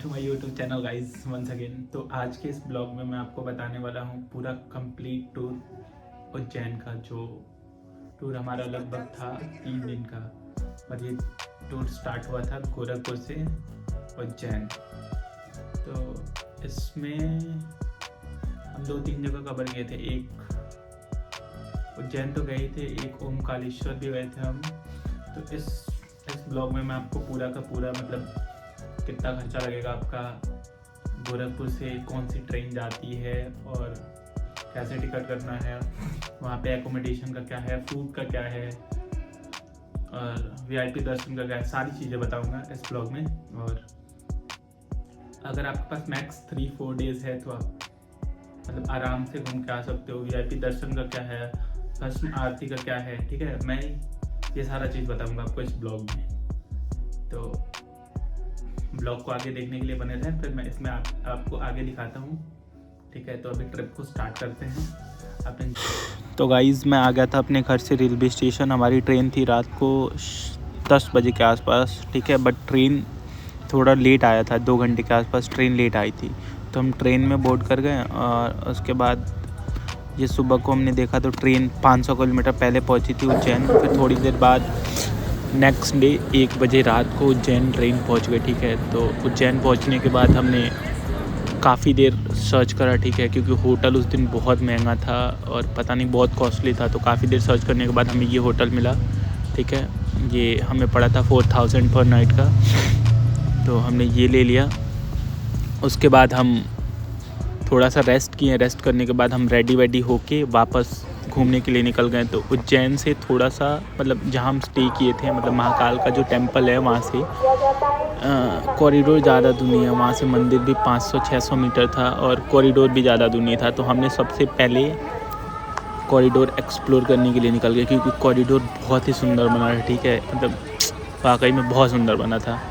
To my YouTube channel guys once again. तो आज के इस ब्लॉग में मैं आपको बताने वाला हूँ पूरा कंप्लीट टूर उज्जैन का। जो टूर हमारा लगभग था 3 दिन का, और ये टूर स्टार्ट हुआ था गोरखपुर से उज्जैन। तो इसमें हम 2-3 जगह कवर किए थे। एक उज्जैन तो गए थे, एक ओमकारेश्वर भी गए थे हम। तो इस ब्लॉग में मैं आपको पूरा का पूरा मतलब कितना खर्चा लगेगा आपका, गोरखपुर से कौन सी ट्रेन जाती है और कैसे टिकट करना है, वहाँ पे एकोमोडेशन का क्या है, फूड का क्या है और वीआईपी दर्शन का क्या है, सारी चीज़ें बताऊँगा इस ब्लॉग में। और अगर आपके पास मैक्स 3-4 डेज़ है तो आप मतलब आराम से घूम के आ सकते हो। वीआईपी दर्शन का क्या है, भस्म आरती का क्या है, ठीक है, मैं ये सारा चीज़ बताऊँगा आपको इस ब्लॉग में। तो ब्लॉग को आगे देखने के लिए बने रहें, फिर मैं इसमें आपको आगे दिखाता हूँ, ठीक है। तो अभी ट्रिप को स्टार्ट करते हैं। तो गाइज़ मैं आ गया था अपने घर से रेलवे स्टेशन। हमारी ट्रेन थी रात को 10 बजे के आसपास, ठीक है, बट ट्रेन थोड़ा लेट आया था, 2 घंटे के आसपास ट्रेन लेट आई थी। तो हम ट्रेन में बोर्ड कर गए और उसके बाद ये सुबह को हमने देखा तो ट्रेन 500 किलोमीटर पहले पहुँची थी उज्जैन। फिर थोड़ी देर बाद नेक्स्ट डे 1 बजे रात को उज्जैन ट्रेन पहुंच गई, ठीक है। तो उज्जैन पहुंचने के बाद हमने काफ़ी देर सर्च करा, ठीक है, क्योंकि होटल उस दिन बहुत महंगा था और पता नहीं बहुत कॉस्टली था। तो काफ़ी देर सर्च करने के बाद हमें ये होटल मिला, ठीक है। ये हमें पड़ा था 4000 पर नाइट का, तो हमने ये ले लिया। उसके बाद हम थोड़ा सा रेस्ट किए। रेस्ट करने के बाद हम रेडी होके वापस घूमने के लिए निकल गए। तो उज्जैन से थोड़ा सा मतलब जहाँ हम स्टे किए थे, मतलब महाकाल का जो टेम्पल है वहाँ से कॉरिडोर ज़्यादा दूर नहीं है। वहाँ से मंदिर भी 500-600 मीटर था और कॉरिडोर भी ज़्यादा दूर नहीं था। तो हमने सबसे पहले कॉरिडोर एक्सप्लोर करने के लिए निकल गए, क्योंकि कॉरिडोर बहुत ही सुंदर बना है, ठीक है, मतलब वाकई में बहुत सुंदर बना था।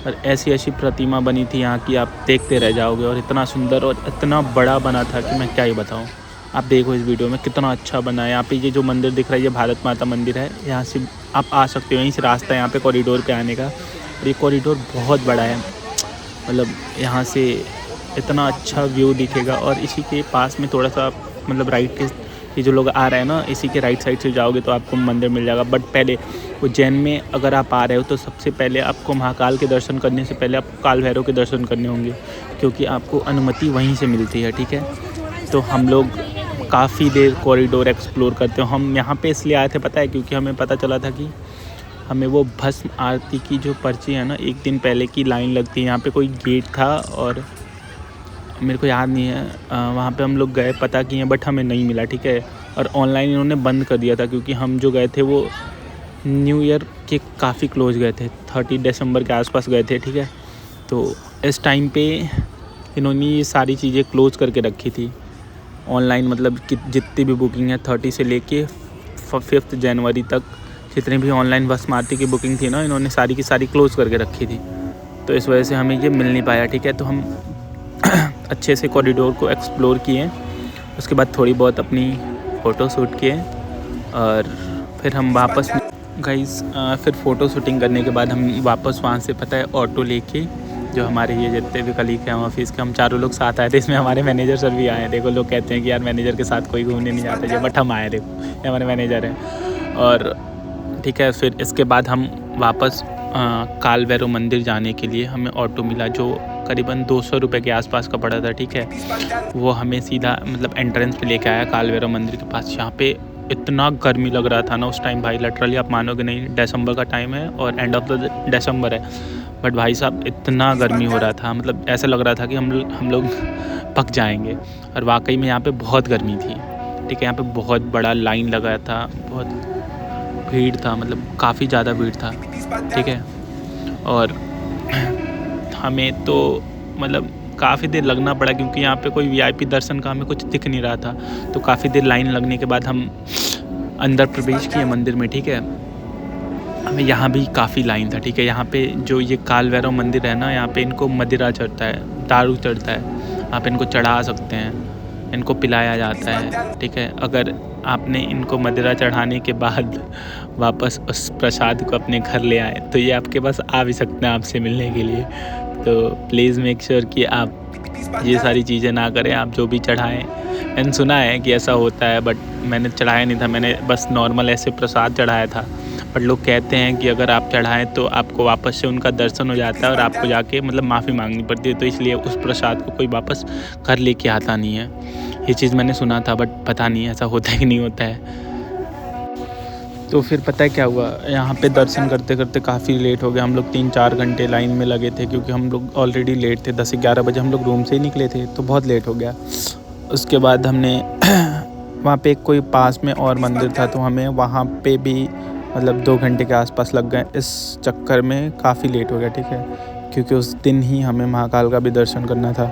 और ऐसी प्रतिमा बनी थी यहाँ की, आप देखते रह जाओगे। और इतना सुंदर और इतना बड़ा बना था कि मैं क्या ही बताऊँ। आप देखो इस वीडियो में कितना अच्छा बना है। यहाँ पे ये जो मंदिर दिख रहा है ये भारत माता मंदिर है। यहाँ से आप आ सकते हो, यहीं से रास्ता है यहाँ पे कॉरिडोर पे आने का। और ये कॉरिडोर बहुत बड़ा है, मतलब यहाँ से इतना अच्छा व्यू दिखेगा। और इसी के पास में थोड़ा सा मतलब राइट के ये जो लोग आ रहे हैं ना, इसी के राइट साइड से जाओगे तो आपको मंदिर मिल जाएगा। बट पहले उज्जैन में अगर आप आ रहे हो तो सबसे पहले आपको महाकाल के दर्शन करने से पहले आपको काल भैरव के दर्शन करने होंगे, क्योंकि आपको अनुमति वहीं से मिलती है, ठीक है। तो हम लोग काफ़ी देर कॉरिडोर एक्सप्लोर करते हो। हम यहाँ पे इसलिए आए थे पता है, क्योंकि हमें पता चला था कि हमें वो भस्म आरती की जो पर्ची है ना, 1 दिन पहले की लाइन लगती है। यहाँ पे कोई गेट था और मेरे को याद नहीं है, वहाँ पे हम लोग गए, पता किए, बट हमें नहीं मिला, ठीक है। और ऑनलाइन इन्होंने बंद कर दिया था, क्योंकि हम जो गए थे वो न्यू ईयर के काफ़ी क्लोज गए थे, 30 दिसंबर के आसपास गए थे, ठीक है। तो इस टाइम पे इन्होंने ये सारी चीज़ें क्लोज़ करके रखी थी ऑनलाइन, मतलब कि जितनी भी बुकिंग है 30 से लेके 5 जनवरी तक जितनी भी ऑनलाइन भस्म आरती की बुकिंग थी ना, इन्होंने सारी की सारी क्लोज़ करके रखी थी। तो इस वजह से हमें ये मिल नहीं पाया, ठीक है। तो हम अच्छे से कॉरिडोर को एक्सप्लोर किए। उसके बाद थोड़ी बहुत अपनी फ़ोटो शूट किए और फिर हम वापस गाइस फिर फ़ोटो शूटिंग करने के बाद हम वापस वहाँ से पता है ऑटो लेके, जो हमारे ये जितने भी कलीग हैं ऑफिस के, हम चारों लोग साथ आए थे। इसमें हमारे मैनेजर सर भी आए। देखो लोग कहते हैं कि यार मैनेजर के साथ कोई घूमने नहीं जाता है, बट हम आए, देखो ये हमारे मैनेजर हैं। और ठीक है, फिर इसके बाद हम वापस काल भैरव मंदिर जाने के लिए हमें ऑटो मिला, जो करीबन 200 रुपये के आसपास का पड़ा था, ठीक है। वो हमें सीधा मतलब एंट्रेंस पे लेके आया काल भैरव मंदिर के पास। यहाँ पे इतना गर्मी लग रहा था ना उस टाइम भाई, लिटरली आप मानोगे नहीं, दिसंबर का टाइम है और एंड ऑफ द दिसंबर है, बट भाई साहब इतना गर्मी हो रहा था, मतलब ऐसा लग रहा था कि हम लोग पक जाएंगे। और वाकई में यहाँ पे बहुत गर्मी थी, ठीक है। यहाँ पे बहुत बड़ा लाइन लगा था, बहुत भीड़ था, मतलब काफ़ी ज़्यादा भीड़ था, ठीक है। और हमें तो मतलब काफ़ी देर लगना पड़ा, क्योंकि यहाँ पे कोई वीआईपी दर्शन का हमें कुछ दिख नहीं रहा था। तो काफ़ी देर लाइन लगने के बाद हम अंदर प्रवेश किए मंदिर में, ठीक है। हमें यहाँ भी काफ़ी लाइन था, ठीक है। यहाँ पे जो ये काल भैरव मंदिर है ना, यहाँ पे इनको मदिरा चढ़ता है, दारू चढ़ता है, आप इनको चढ़ा सकते हैं, इनको पिलाया जाता है, ठीक है। अगर आपने इनको मदिरा चढ़ाने के बाद वापस उस प्रसाद को अपने घर ले आए तो ये आपके पास आ भी सकते हैं आपसे मिलने के लिए। तो प्लीज़ मेक श्योर कि आप ये सारी चीज़ें ना करें। आप जो भी चढ़ाएं, मैंने सुना है कि ऐसा होता है, बट मैंने चढ़ाया नहीं था, मैंने बस नॉर्मल ऐसे प्रसाद चढ़ाया था। बट लोग कहते हैं कि अगर आप चढ़ाएं तो आपको वापस से उनका दर्शन हो जाता है और आपको जाके मतलब माफ़ी मांगनी पड़ती है, तो इसलिए उस प्रसाद को कोई वापस घर लेके आता नहीं है। ये चीज़ मैंने सुना था, बट पता नहीं ऐसा होता है कि नहीं होता है। तो फिर पता है क्या हुआ, यहाँ पे दर्शन करते करते काफ़ी लेट हो गया। हम लोग 3-4 घंटे लाइन में लगे थे, क्योंकि हम लोग ऑलरेडी लेट थे। 10 से 11 बजे हम लोग रूम से ही निकले थे, तो बहुत लेट हो गया। उसके बाद हमने वहाँ पे कोई पास में और मंदिर था, तो हमें वहाँ पे भी मतलब 2 घंटे के आसपास लग गए। इस चक्कर में काफ़ी लेट हो गया, ठीक है, क्योंकि उस दिन ही हमें महाकाल का भी दर्शन करना था।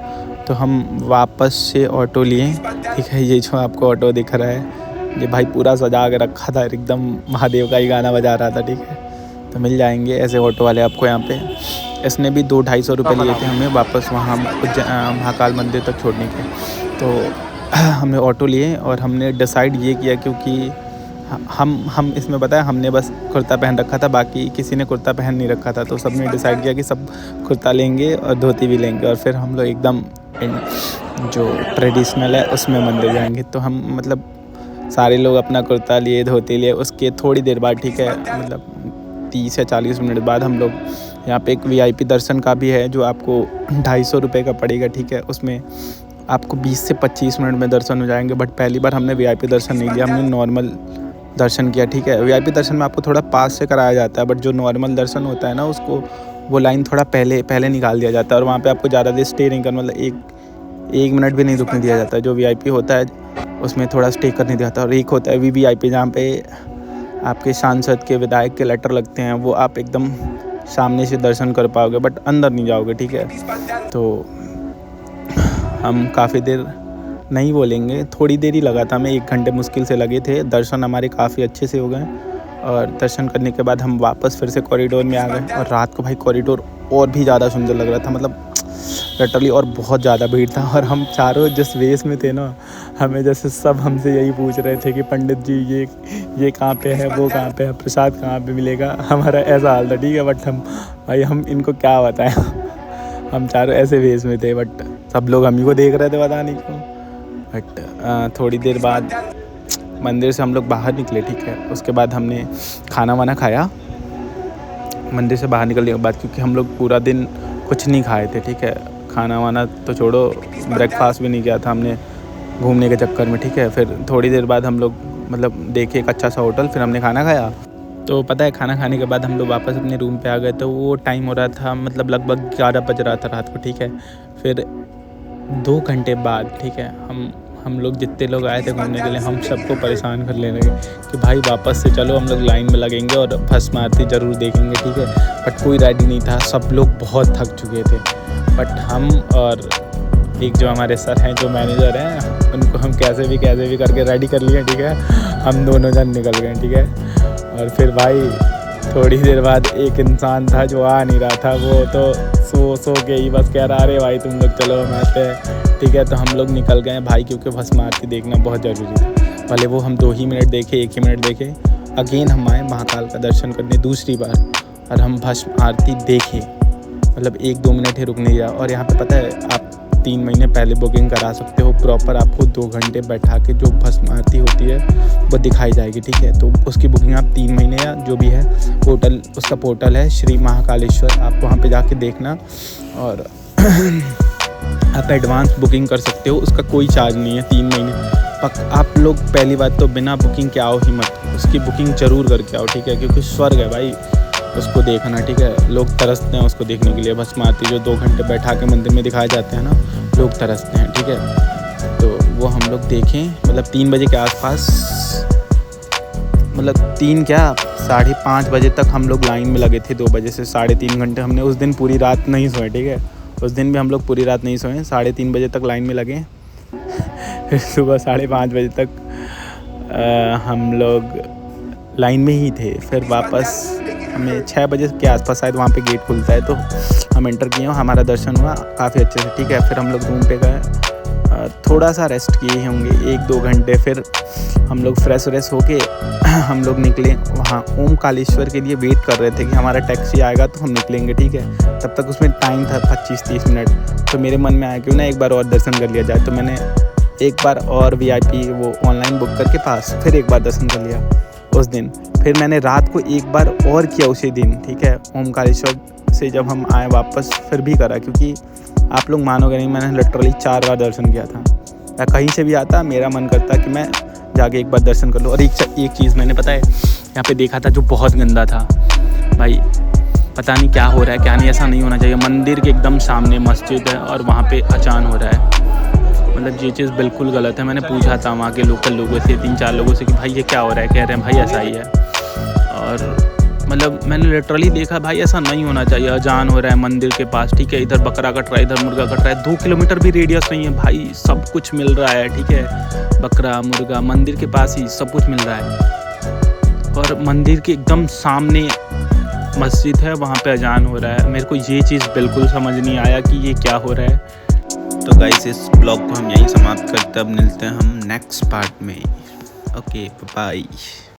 तो हम वापस से ऑटो लिए, ठीक है। ये जो आपको ऑटो दिख रहा है, ये भाई पूरा सजा के रखा था, एकदम महादेव का ही गाना बजा रहा था, ठीक है। तो मिल जाएंगे ऐसे ऑटो वाले आपको यहाँ पे। इसने भी 200-250 रुपये लिए थे हमें वापस वहाँ महाकाल मंदिर तक छोड़ने के। तो हमने ऑटो लिए और हमने डिसाइड ये किया, क्योंकि हम इसमें पता है हमने बस कुर्ता पहन रखा था, बाकी किसी ने कुर्ता पहन नहीं रखा था। तो सबने डिसाइड किया कि सब कुर्ता लेंगे और धोती भी लेंगे, और फिर हम लोग एकदम जो ट्रेडिशनल है उसमें मंदिर जाएंगे। तो हम मतलब सारे लोग अपना कुर्ता लिए, धोती लिए। उसके थोड़ी देर बाद, ठीक है, मतलब 30 या 40 मिनट बाद हम लोग यहाँ पे एक VIP दर्शन का भी है, जो आपको 250 रुपये का पड़ेगा, ठीक है। उसमें आपको 20 से 25 मिनट में दर्शन हो जाएंगे। बट पहली बार हमने VIP दर्शन नहीं लिया, हमने नॉर्मल दर्शन किया, ठीक है। VIP दर्शन में आपको थोड़ा पास से कराया जाता है, बट जो नॉर्मल दर्शन होता है ना, उसको वो लाइन थोड़ा पहले निकाल दिया जाता है, और वहाँ पे आपको ज़्यादा देर स्टे नहीं करना, मतलब एक मिनट भी नहीं रुकने दिया जाता है। जो VIP होता है उसमें थोड़ा स्टे करने दिया जाता है। और एक होता है VVIP, जहाँ पे आपके सांसद के, विधायक के लेटर लगते हैं, वो आप एकदम सामने से दर्शन कर पाओगे, बट अंदर नहीं जाओगे, ठीक है। तो हम काफ़ी देर नहीं बोलेंगे, थोड़ी देर ही लगा था हमें, 1 घंटे मुश्किल से लगे थे। दर्शन हमारे काफ़ी अच्छे से हो गए, और दर्शन करने के बाद हम वापस फिर से कॉरिडोर में आ गए। और रात को भाई कॉरिडोर और भी ज़्यादा सुंदर लग रहा था, मतलब लिटरली, और बहुत ज़्यादा भीड़ था। और हम चारों जिस वेश में थे ना, हमें जैसे सब हमसे यही पूछ रहे थे कि पंडित जी ये कहाँ पे है, वो कहाँ पे है, प्रसाद कहाँ पे मिलेगा। हमारा ऐसा हाल था, ठीक है। बट हम इनको क्या बताएं, हम चारों ऐसे वेश में थे, बट सब लोग हम ही को देख रहे थे, पता नहीं क्यों। बट थोड़ी देर बाद मंदिर से हम लोग बाहर निकले, ठीक है। उसके बाद हमने खाना वाना खाया मंदिर से बाहर निकलने के बाद, क्योंकि हम लोग पूरा दिन कुछ नहीं खाए थे, ठीक है। खाना वाना तो छोड़ो, ब्रेकफास्ट भी नहीं किया था हमने घूमने के चक्कर में, ठीक है। फिर थोड़ी देर बाद हम लोग मतलब देखे एक अच्छा सा होटल, फिर हमने खाना खाया। तो पता है खाना खाने के बाद हम लोग वापस अपने रूम पे आ गए। तो वो टाइम हो रहा था, मतलब लगभग 11 बज रहा था रात को, ठीक है। फिर 2 घंटे बाद, ठीक है, हम लोग जितने लोग आए थे घूमने के लिए, हम सबको परेशान कर लेने लगे कि भाई वापस से चलो, हम लोग लाइन में लगेंगे और भस्म आरती ज़रूर देखेंगे, ठीक है। बट कोई रेडी नहीं था, सब लोग बहुत थक चुके थे। बट हम और एक जो हमारे सर हैं, जो मैनेजर हैं, उनको हम कैसे भी करके रेडी कर लिए, ठीक है। हम दोनों जन निकल गए, ठीक है। और फिर भाई थोड़ी देर बाद एक इंसान था जो आ नहीं रहा था, वो तो सो के ही बस कह रहा, अरे भाई तुम लोग चलो, हम आते हैं, ठीक है। तो हम लोग निकल गए भाई, क्योंकि भस्म आरती देखना बहुत ज़रूरी था। पहले वो हम 2 ही मिनट देखे, 1 ही मिनट देखे। अगेन हम आए महाकाल का दर्शन करने दूसरी बार, और हम भस्म आरती देखे, मतलब 1-2 मिनट ही रुक नहीं रहा। और यहाँ पे पता है आप 3 महीने पहले बुकिंग करा सकते हो, प्रॉपर आपको 2 घंटे बैठा के जो भस्म आरती होती है वो दिखाई जाएगी, ठीक है। तो उसकी बुकिंग आप 3 महीने या जो भी है, पोर्टल, उसका पोर्टल है श्री महाकालेश्वर, आप वहाँ पे जाके देखना, और आप एडवांस बुकिंग कर सकते हो, उसका कोई चार्ज नहीं है। 3 महीने आप लोग पहली बात तो बिना बुकिंग के आओ ही मत, उसकी बुकिंग ज़रूर करके आओ, ठीक है, क्योंकि स्वर्ग है भाई उसको देखना, ठीक है। लोग तरसते हैं उसको देखने के लिए, भस्म आरती जो 2 घंटे बैठा के मंदिर में दिखाए जाते हैं ना, लोग तरसते हैं, ठीक है। तो वो हम लोग देखें, मतलब 3 बजे के आसपास, मतलब 5:30 बजे तक हम लोग लाइन में लगे थे। 2 बजे से 3.5 घंटे हमने उस दिन पूरी रात नहीं सोए, ठीक है। उस दिन भी हम लोग पूरी रात नहीं सोए, 3:30 बजे तक लाइन में लगे। फिर सुबह 5:30 बजे तक हम लोग लाइन में ही थे। फिर वापस हमें 6 बजे के आसपास शायद वहाँ पे गेट खुलता है, तो हम एंटर किए, हमारा दर्शन हुआ काफ़ी अच्छे से, ठीक है। फिर हम लोग रूम पे गए, थोड़ा सा रेस्ट किए होंगे 1-2 घंटे। फिर हम लोग फ्रेश व्रेश होके हम लोग निकले वहाँ ओमकालेश्वर के लिए। वेट कर रहे थे कि हमारा टैक्सी आएगा तो हम निकलेंगे, ठीक है। तब तक उसमें टाइम था 25-30 मिनट। तो मेरे मन में आया क्यों ना एक बार और दर्शन कर लिया जाए। तो मैंने एक बार और VIP वो ऑनलाइन बुक करके पास फिर एक बार दर्शन कर लिया उस दिन। फिर मैंने रात को एक बार और किया उसी दिन, ठीक है। ओमकालेश्वर से जब हम आए वापस फिर भी करा, क्योंकि आप लोग मानोगे नहीं, मैंने लिटरली 4 बार दर्शन किया था। या कहीं से भी आता मेरा मन करता कि मैं जाके एक बार दर्शन कर लूँ। और एक चीज़ मैंने पता है यहाँ पे देखा था जो बहुत गंदा था भाई। पता नहीं क्या हो रहा है क्या नहीं, ऐसा नहीं होना चाहिए। मंदिर के एकदम सामने मस्जिद है और वहाँ पे अचान हो रहा है, मतलब ये चीज़ बिल्कुल गलत है। मैंने पूछा था वहाँ के लोकल लोगों से, 3-4 लोगों से कि भाई ये क्या हो रहा है। कह रहे हैं भाई ऐसा ही है। और मतलब मैंने लिटरली देखा भाई ऐसा नहीं होना चाहिए। अजान हो रहा है मंदिर के पास, ठीक है। इधर बकरा कट रहा है, इधर मुर्गा कट रहा है। 2 किलोमीटर भी रेडियस नहीं है भाई, सब कुछ मिल रहा है, ठीक है। बकरा मुर्गा मंदिर के पास ही सब कुछ मिल रहा है। और मंदिर के एकदम सामने मस्जिद है, वहाँ पे अजान हो रहा है। मेरे को ये चीज़ बिल्कुल समझ नहीं आया कि ये क्या हो रहा है। तो गाइस इस ब्लॉग को हम यहीं समाप्त करते हैं। अब मिलते हैं हम नेक्स्ट पार्ट में। Okay bye.